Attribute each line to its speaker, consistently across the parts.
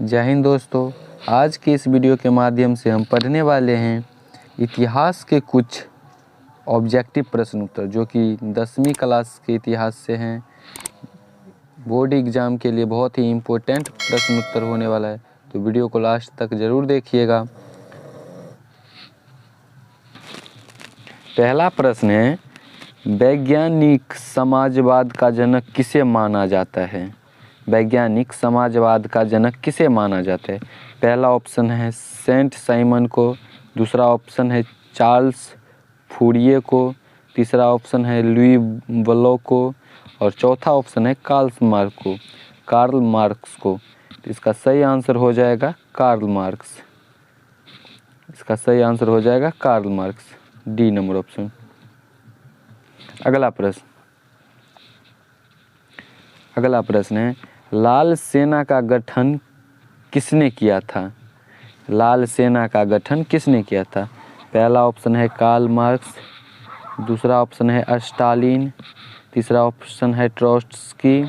Speaker 1: जय हिंद दोस्तों। आज के इस वीडियो के माध्यम से हम पढ़ने वाले हैं इतिहास के कुछ ऑब्जेक्टिव प्रश्न उत्तर जो कि 10वीं क्लास के इतिहास से हैं। बोर्ड एग्ज़ाम के लिए बहुत ही इम्पोर्टेंट प्रश्न उत्तर होने वाला है, तो वीडियो को लास्ट तक ज़रूर देखिएगा। पहला प्रश्न है, वैज्ञानिक समाजवाद का जनक किसे माना जाता है? वैज्ञानिक समाजवाद का जनक किसे माना जाता है? पहला ऑप्शन है सेंट साइमन को, दूसरा ऑप्शन है चार्ल्स फूरिये को, तीसरा ऑप्शन है लुई ब्लॉक को और चौथा ऑप्शन है कार्ल मार्क्स को। तो इसका सही आंसर हो जाएगा कार्ल मार्क्स। इसका सही आंसर हो जाएगा Karl Marx, D number option. अगला प्रश्न है, लाल सेना का गठन किसने किया था? लाल सेना का गठन किसने किया था? पहला ऑप्शन है कार्ल मार्क्स, दूसरा ऑप्शन है स्टालिन, तीसरा ऑप्शन है ट्रोट्स्की,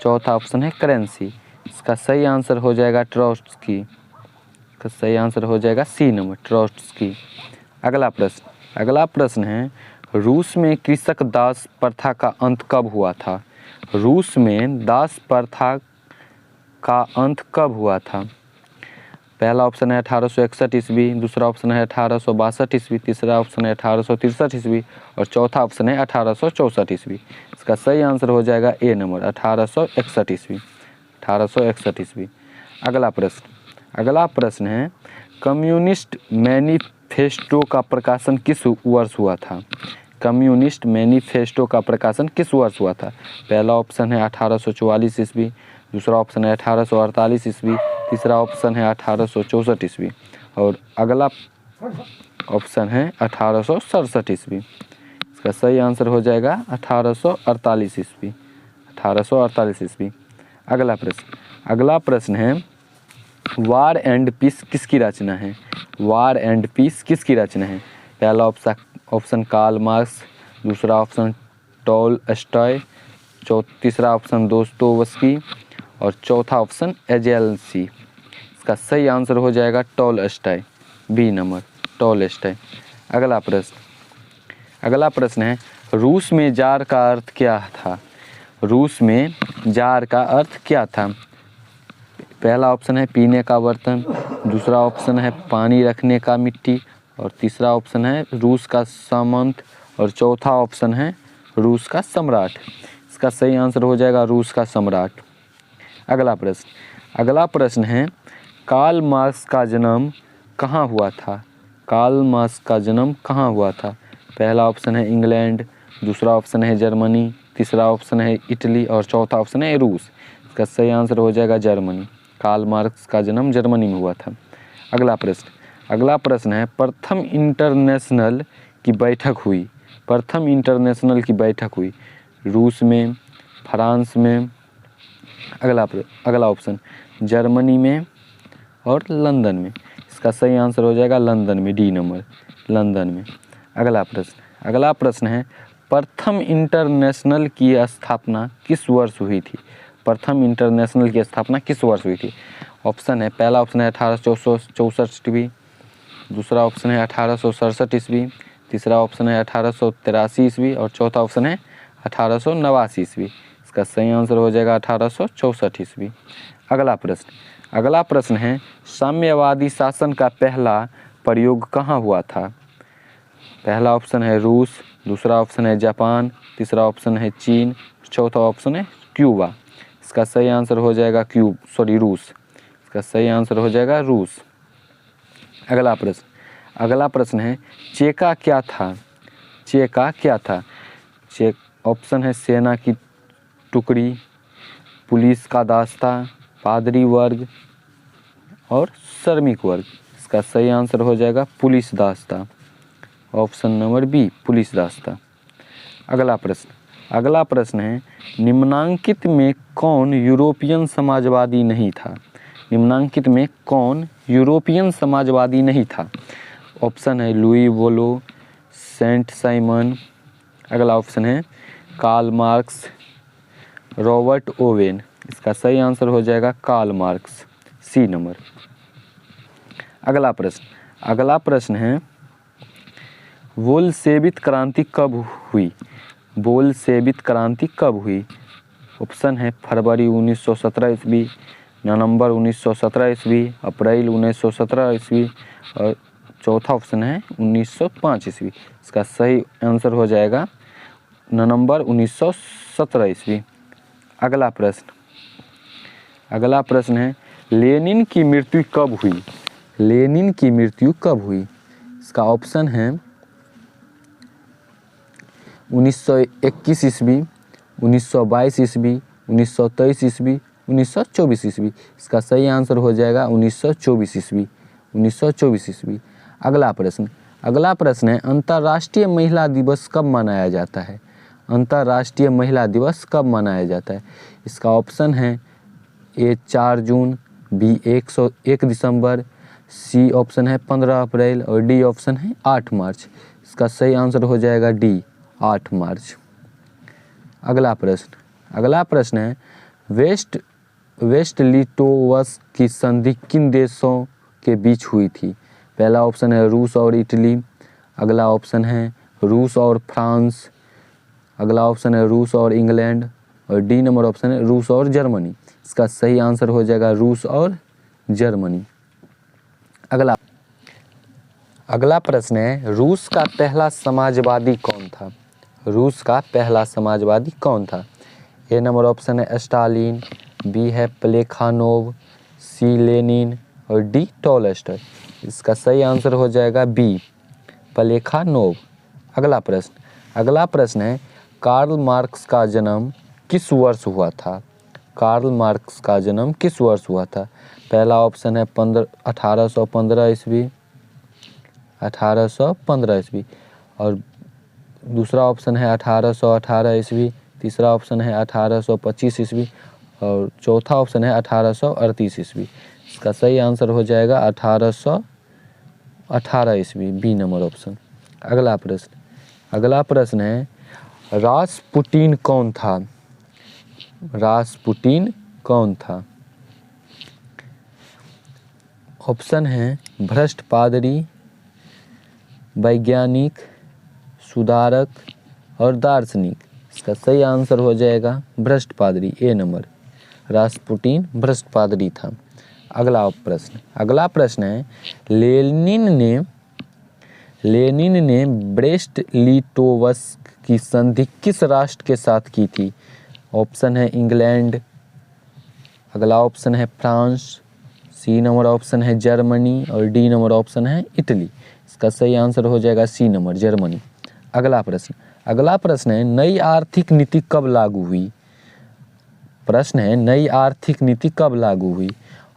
Speaker 1: चौथा ऑप्शन है करेंसी। इसका सही आंसर हो जाएगा ट्रोट्स्की। इसका सही आंसर हो जाएगा सी नंबर, ट्रोट्स्की। अगला प्रश्न है, रूस में कृषक दास प्रथा का अंत कब हुआ था? रूस में दास प्रथा का अंत कब हुआ था? पहला ऑप्शन है 1861 ईस्वी, दूसरा ऑप्शन है 1862 ईस्वी, तीसरा ऑप्शन है 1863 ईस्वी और चौथा ऑप्शन है 1864 ईस्वी। इसका सही आंसर हो जाएगा ए नंबर, 1861 ईस्वी। 1861 ईस्वी। अगला प्रश्न है, कम्युनिस्ट मैनिफेस्टो का प्रकाशन किस वर्ष हुआ था? कम्युनिस्ट मैनिफेस्टो का प्रकाशन किस वर्ष हुआ था? पहला ऑप्शन है 1844 ईस्वी, दूसरा ऑप्शन है 1848 ईस्वी, तीसरा ऑप्शन है 1864 ईस्वी और अगला ऑप्शन है 1867 ईस्वी। इसका सही आंसर हो जाएगा 1848 ईस्वी। 1848 ईस्वी। अगला प्रश्न है, वार एंड पीस किसकी रचना है? वार एंड पीस किसकी रचना है? पहला ऑप्शन कार्ल मार्क्स, दूसरा ऑप्शन टॉलस्टॉय, तीसरा ऑप्शन दोस्तोवस्की और चौथा ऑप्शन एजेल्सी। इसका सही आंसर हो जाएगा टॉलस्टॉय, बी नंबर, टॉलस्टॉय। अगला प्रश्न है, रूस में जार का अर्थ क्या था? रूस में जार का अर्थ क्या था? पहला ऑप्शन है पीने का बर्तन, दूसरा ऑप्शन है पानी रखने का मिट्टी और तीसरा ऑप्शन है रूस का सामंत और चौथा ऑप्शन है रूस का सम्राट। इसका सही आंसर हो जाएगा रूस का सम्राट। अगला प्रश्न है, कार्ल मार्क्स का जन्म कहाँ हुआ था? कार्ल मार्क्स का जन्म कहाँ हुआ था? पहला ऑप्शन है इंग्लैंड, दूसरा ऑप्शन है जर्मनी, तीसरा ऑप्शन है इटली और चौथा ऑप्शन है रूस। इसका सही आंसर हो जाएगा जर्मनी। कार्ल मार्क्स का जन्म जर्मनी में हुआ था। अगला प्रश्न है, प्रथम इंटरनेशनल की बैठक हुई। प्रथम इंटरनेशनल की बैठक हुई रूस में, फ्रांस में, अगला ऑप्शन जर्मनी में और लंदन में। इसका सही आंसर हो जाएगा लंदन में, डी नंबर, लंदन में। अगला प्रश्न है, प्रथम इंटरनेशनल की स्थापना किस वर्ष हुई थी? प्रथम इंटरनेशनल की स्थापना किस वर्ष हुई थी? ऑप्शन है, पहला ऑप्शन है 1864 ईस्वी, दूसरा ऑप्शन है 1867 ईस्वी, तीसरा ऑप्शन है 1883 ईस्वी और चौथा ऑप्शन है 1889 ईस्वी। इसका सही आंसर हो जाएगा 1864 ईस्वी। अगला प्रश्न है, साम्यवादी शासन का पहला प्रयोग कहाँ हुआ था? पहला ऑप्शन है रूस, दूसरा ऑप्शन है जापान, तीसरा ऑप्शन है चीन, चौथा ऑप्शन है क्यूबा। इसका सही आंसर हो जाएगा रूस। इसका सही आंसर हो जाएगा रूस। अगला प्रश्न है, चेका क्या था? चेका क्या था? ऑप्शन है सेना की टुकड़ी, पुलिस का दास्ता, पादरी वर्ग और श्रमिक वर्ग। इसका सही आंसर हो जाएगा पुलिस दास्ता, ऑप्शन नंबर बी, पुलिस दास्ता। अगला प्रश्न है, निम्नांकित में कौन यूरोपियन समाजवादी नहीं था? निम्नांकित में कौन यूरोपियन समाजवादी नहीं था? ऑप्शन है लुई ब्लॉक, सेंट साइमन, अगला ऑप्शन है कार्ल मार्क्स, रॉबर्ट ओवेन। इसका सही आंसर हो जाएगा कार्ल मार्क्स, सी नंबर। अगला प्रश्न है बोल्शेविक क्रांति कब हुई? बोल्शेविक क्रांति कब हुई? ऑप्शन है फरवरी 1917 ईस्वी, नवंबर 1917 ईस्वी, अप्रैल 1917 ईस्वी और चौथा ऑप्शन है 1905 ईस्वी। इसका सही आंसर हो जाएगा नवंबर 1917 ईस्वी। अगला प्रश्न है लेनिन की मृत्यु कब हुई? लेनिन की मृत्यु कब हुई? इसका ऑप्शन है 1921 ईस्वी, 1922 ईस्वी, 1923 ईस्वी, 1924 ईस्वी। इसका सही आंसर हो जाएगा 1924 ईस्वी। 1924 ईस्वी। अगला प्रश्न है अंतर्राष्ट्रीय महिला दिवस कब मनाया जाता है? अंतर्राष्ट्रीय महिला दिवस कब मनाया जाता है? इसका ऑप्शन है ए 4 जून, बी 1 दिसंबर, सी ऑप्शन है 15 अप्रैल और डी ऑप्शन है 8 मार्च। इसका सही आंसर हो जाएगा डी 8 मार्च। अगला प्रश्न है वेस्ट लिटोवस की संधि किन देशों के बीच हुई थी? पहला ऑप्शन है रूस और इटली, अगला ऑप्शन है रूस और फ्रांस, अगला ऑप्शन है रूस और इंग्लैंड और डी नंबर ऑप्शन है रूस और जर्मनी। इसका सही आंसर हो जाएगा रूस और जर्मनी। अगला प्रश्न है रूस का पहला समाजवादी कौन था? रूस का पहला समाजवादी कौन था? ए नंबर ऑप्शन है स्टालिन, बी है प्लेखानोव, सी लेनिन और डी टॉलस्टॉय। इसका सही आंसर हो जाएगा बी प्लेखानोव। अगला प्रश्न है कार्ल मार्क्स का जन्म किस वर्ष हुआ था? कार्ल मार्क्स का जन्म किस वर्ष हुआ था? पहला ऑप्शन है 1815 ईस्वी, 1815 ईस्वी और दूसरा ऑप्शन है 1818 ईस्वी, तीसरा ऑप्शन है 1825 ईस्वी और चौथा ऑप्शन है 1838 ईस्वी। इसका सही आंसर हो जाएगा 1818 ईस्वी, बी नंबर ऑप्शन। अगला प्रश्न है रासपुटीन कौन था? रासपुटीन कौन था? ऑप्शन है भ्रष्ट पादरी, वैज्ञानिक, सुधारक और दार्शनिक। इसका सही आंसर हो जाएगा भ्रष्ट पादरी, ए नंबर। रासपुटीन भ्रष्ट पादरी था। अगला प्रश्न है लेनिन ने ब्रेस्ट लिटोवस्क की संधि किस राष्ट्र के साथ की थी? ऑप्शन है इंग्लैंड, अगला ऑप्शन है फ्रांस, सी नंबर ऑप्शन है जर्मनी और डी नंबर ऑप्शन है इटली। इसका सही आंसर हो जाएगा सी नंबर, जर्मनी। अगला प्रश्न है नई आर्थिक नीति कब लागू हुई? प्रश्न है नई आर्थिक नीति कब लागू हुई?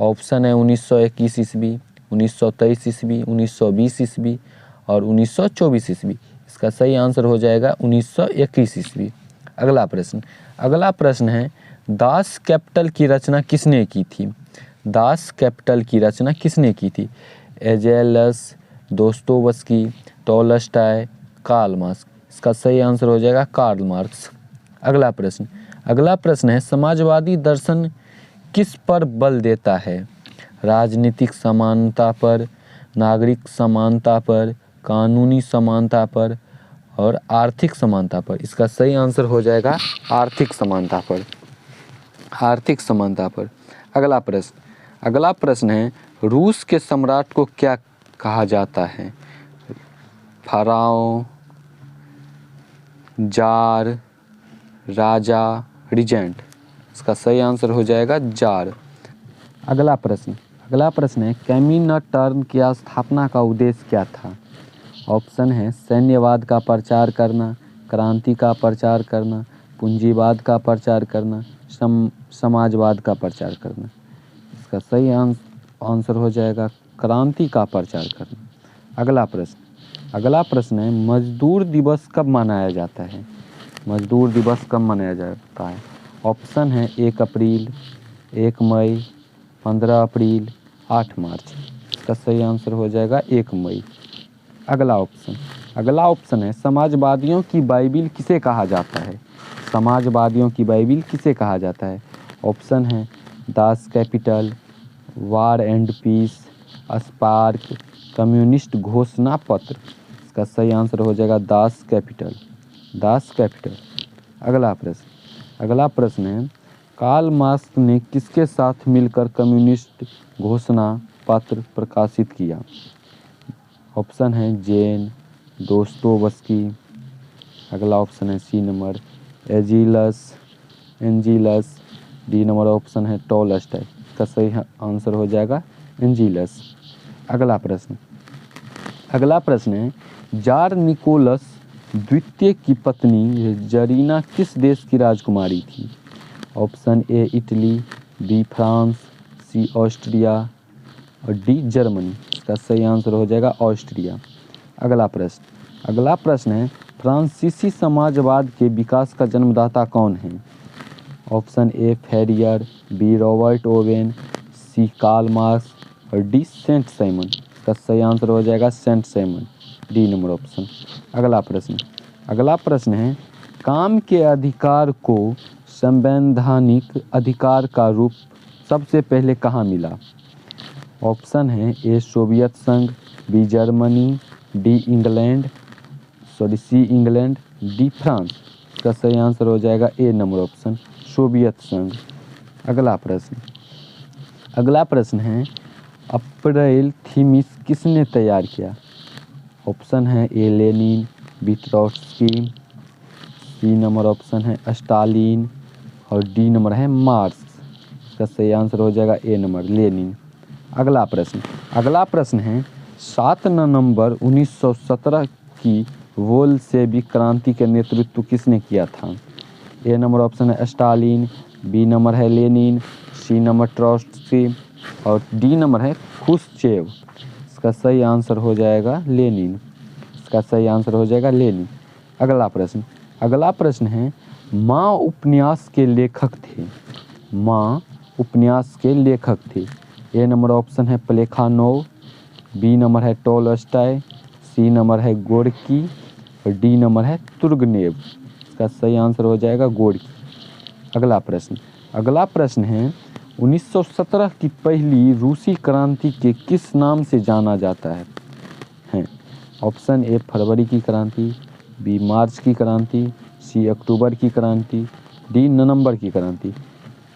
Speaker 1: ऑप्शन है 1921 ईस्वी, 1923 ईस्वी, 1920 ईस्वी और 1924 ईस्वी। इसका सही आंसर हो जाएगा 1921 ईस्वी। अगला प्रश्न है दास कैपिटल की रचना किसने की थी? दास कैपिटल की रचना किसने की थी? एजेलस, दोस्तोवस्की, टॉलस्टॉय, कार्ल मार्क्स। इसका सही आंसर हो जाएगा कार्ल मार्क्स। अगला प्रश्न है समाजवादी दर्शन किस पर बल देता है? राजनीतिक समानता पर, नागरिक समानता पर, कानूनी समानता पर और आर्थिक समानता पर। इसका सही आंसर हो जाएगा आर्थिक समानता पर। आर्थिक समानता पर। अगला प्रश्न है रूस के सम्राट को क्या कहा जाता है? फराओ, जार, राजा, रिजेंट। इसका सही आंसर हो जाएगा जार। अगला प्रश्न है कम्युनिटर्न की स्थापना का उद्देश्य क्या था? ऑप्शन है सैन्यवाद का प्रचार करना, क्रांति का प्रचार करना, पूंजीवाद का प्रचार करना, समाजवाद का प्रचार करना। इसका सही आंसर हो जाएगा क्रांति का प्रचार करना। अगला प्रश्न है मजदूर दिवस कब मनाया जाता है? मजदूर दिवस कब मनाया जाता है? ऑप्शन है 1 अप्रैल, 1 मई, 15 अप्रैल, 8 मार्च। इसका सही आंसर हो जाएगा 1 मई। अगला ऑप्शन है समाजवादियों की बाइबिल किसे कहा जाता है? समाजवादियों की बाइबिल किसे कहा जाता है? ऑप्शन है Das Kapital, War and Peace, Spark, communist घोषणा पत्र। इसका सही आंसर हो जाएगा दास कैपिटल, दास कैपिटल। अगला प्रश्न है कार्ल मार्क्स ने किसके साथ मिलकर कम्युनिस्ट घोषणा पत्र प्रकाशित किया? ऑप्शन है जेन, दोस्तोवस्की। अगला ऑप्शन है C number Engels. D number option है टॉलस्टॉय। इसका सही आंसर हो जाएगा एंजिलस। अगला प्रश्न है जार निकोलस द्वितीय की पत्नी जरीना किस देश की राजकुमारी थी? Option A Italy, B France, C Austria और डी जर्मनी। इसका सही आंसर हो जाएगा ऑस्ट्रिया। अगला प्रश्न है फ्रांसीसी समाजवाद के विकास का जन्मदाता कौन है? Option A Fourier, B Robert Owen, C Karl Marx और डी सेंट साइमन। इसका सही आंसर हो जाएगा Saint Simon, D number option. अगला प्रश्न है काम के अधिकार को संवैधानिक अधिकार का रूप सबसे पहले कहाँ मिला? ऑप्शन है ए सोवियत संघ, B Germany, C England, D France. इसका सही आंसर हो जाएगा ए नंबर ऑप्शन सोवियत संघ। अगला प्रश्न है अप्रैल थीमिस किसने तैयार किया? ऑप्शन है A Lenin, B Trotsky, C number option है स्टालिन और डी नंबर है मार्क्स। इसका सही आंसर हो जाएगा ए नंबर लेनिन। अगला प्रश्न है 7 नवंबर 1917 की बोल्शेविक क्रांति के नेतृत्व किसने किया था? ए नंबर ऑप्शन है स्टालिन, बी नंबर है लेनिन, सी नंबर ट्रॉट्स्की और डी नंबर है खुश्चेव। इसका सही आंसर हो जाएगा लेनिन। अगला प्रश्न है माँ उपन्यास के लेखक थे। ए नंबर ऑप्शन है प्लेखानोव, बी नंबर है टॉलस्टॉय, सी नंबर है गोर्की और डी नंबर है तुर्गनेव। इसका सही आंसर हो जाएगा गोर्की। अगला प्रश्न है 1917 की पहली रूसी क्रांति के किस नाम से जाना जाता है? ऑप्शन ए फरवरी की क्रांति, बी मार्च की क्रांति, सी अक्टूबर की क्रांति, डी नवंबर की क्रांति।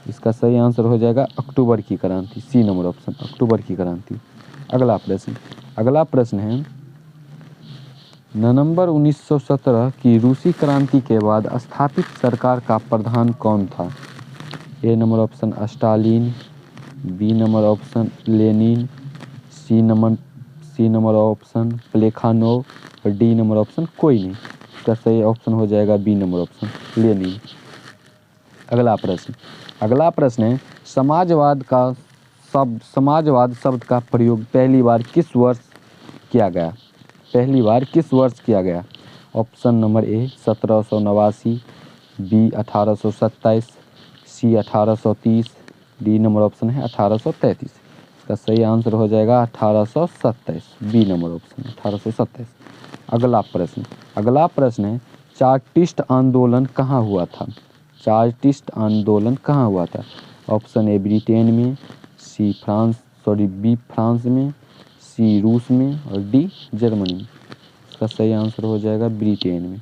Speaker 1: इसका सही आंसर हो जाएगा अक्टूबर की क्रांति, सी नंबर ऑप्शन अक्टूबर की क्रांति। अगला प्रश्न है नवंबर 1917 की रूसी क्रांति के बाद स्थापित सरकार का प्रधान कौन था? A number option Stalin, B number option Lenin, C number option Plekhanov और डी नंबर ऑप्शन कोई नहीं। इसका सही ऑप्शन हो जाएगा बी नंबर ऑप्शन लेनिन। अगला प्रश्न है समाजवाद शब्द का प्रयोग पहली बार किस वर्ष किया गया? Option number A 1789, B 1827, C 1830, D number option है 1833। इसका सही आंसर हो जाएगा 1827, बी नंबर ऑप्शन 1827। अगला प्रश्न है चार्टिस्ट आंदोलन कहाँ हुआ था? ऑप्शन ए ब्रिटेन में, बी फ्रांस में, सी रूस में और डी जर्मनी में। इसका सही आंसर हो जाएगा ब्रिटेन में,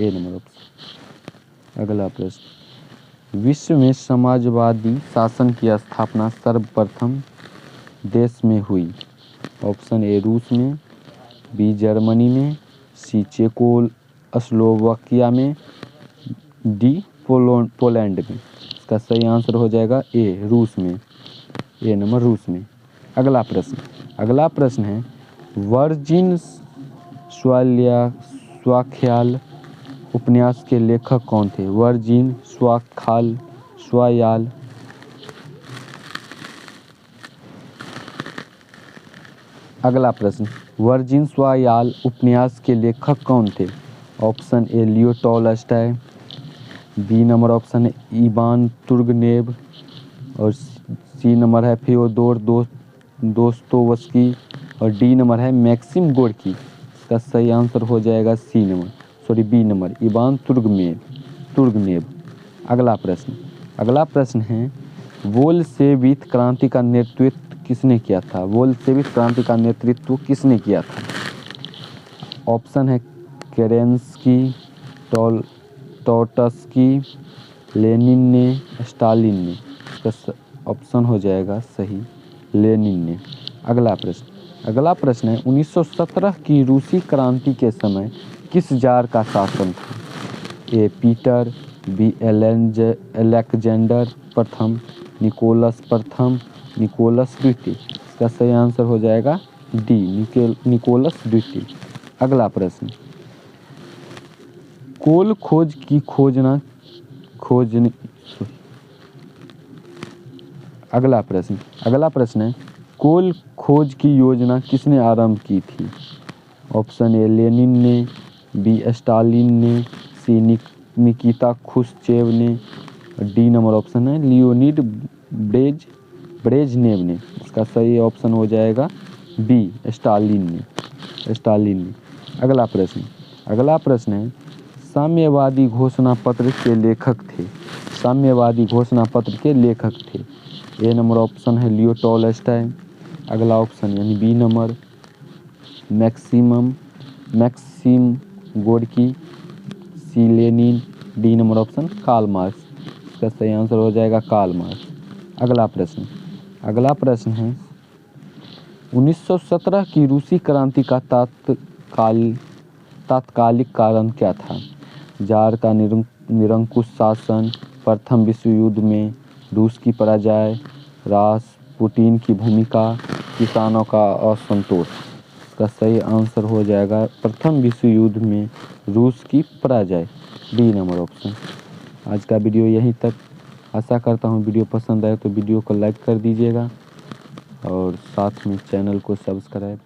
Speaker 1: ए नंबर ऑप्शन। अगला प्रश्न विश्व में समाजवादी शासन की स्थापना सर्वप्रथम देश में हुई? ऑप्शन ए रूस में, बी जर्मनी में, सी चेकोस्लोवाकिया में, डी पोलैंड में। इसका सही आंसर हो जाएगा ए रूस में, ए नंबर रूस में। अगला प्रश्न है वर्जिन स्वाख्याल उपन्यास के लेखक कौन थे? वर्जिन स्वाख्याल अगला प्रश्न वर्जिन स्वाख्याल उपन्यास के लेखक कौन थे? Option A Leo Tolstoy, B number option है इवान तुर्गनेव और सी नंबर है फ्योदोर दोस्तोवस्की और डी नंबर है मैक्सिम गोर्की। इसका सही आंसर हो जाएगा बी नंबर इवान तुर्गनेव। अगला प्रश्न है बोल्शेविक क्रांति का नेतृत्व किसने किया था? बोल्शेविक क्रांति का नेतृत्व किसने किया था? ऑप्शन है केरेंस्की, ट्रोट्स्की, लेनिन ने, स्टालिन ने। इसका ऑप्शन हो जाएगा सही लेनिन ने। अगला प्रश्न है 1917 की रूसी क्रांति के समय किस जार का शासन था? ए पीटर, बी अलेक्जेंडर प्रथम, निकोलस प्रथम, निकोलस द्वितीय। इसका सही आंसर हो जाएगा डी निकोलस द्वितीय। अगला प्रश्न, कोल खोज की अगला प्रश्न है कोल खोज की योजना किसने आरंभ की थी? ऑप्शन ए लेनिन ने, बी स्टालिन ने, सी निकिता खुश्चेव ने, डी नंबर ऑप्शन है लियोनिड ब्रेजनेव ने। इसका सही ऑप्शन हो जाएगा बी स्टालिन ने। अगला प्रश्न है साम्यवादी घोषणा पत्र के लेखक थे। ए नंबर ऑप्शन है लियो टॉलस्टॉय। अगला ऑप्शन यानी B number Maxim Gorky, C Lenin, D number option Karl Marx. इसका सही आंसर हो जाएगा कार्ल मार्क्स। अगला प्रश्न है 1917 की रूसी क्रांति का तात्कालिक कारण क्या था? जार का निरंकुश शासन, प्रथम विश्व युद्ध में रूस की पराजय, रासपुटिन की भूमिका, किसानों का असंतोष। इसका सही आंसर हो जाएगा प्रथम विश्व युद्ध में रूस की पराजय, डी नंबर ऑप्शन। आज का वीडियो यहीं तक। आशा करता हूँ वीडियो पसंद आए तो वीडियो को लाइक कर दीजिएगा और साथ में चैनल को सब्सक्राइब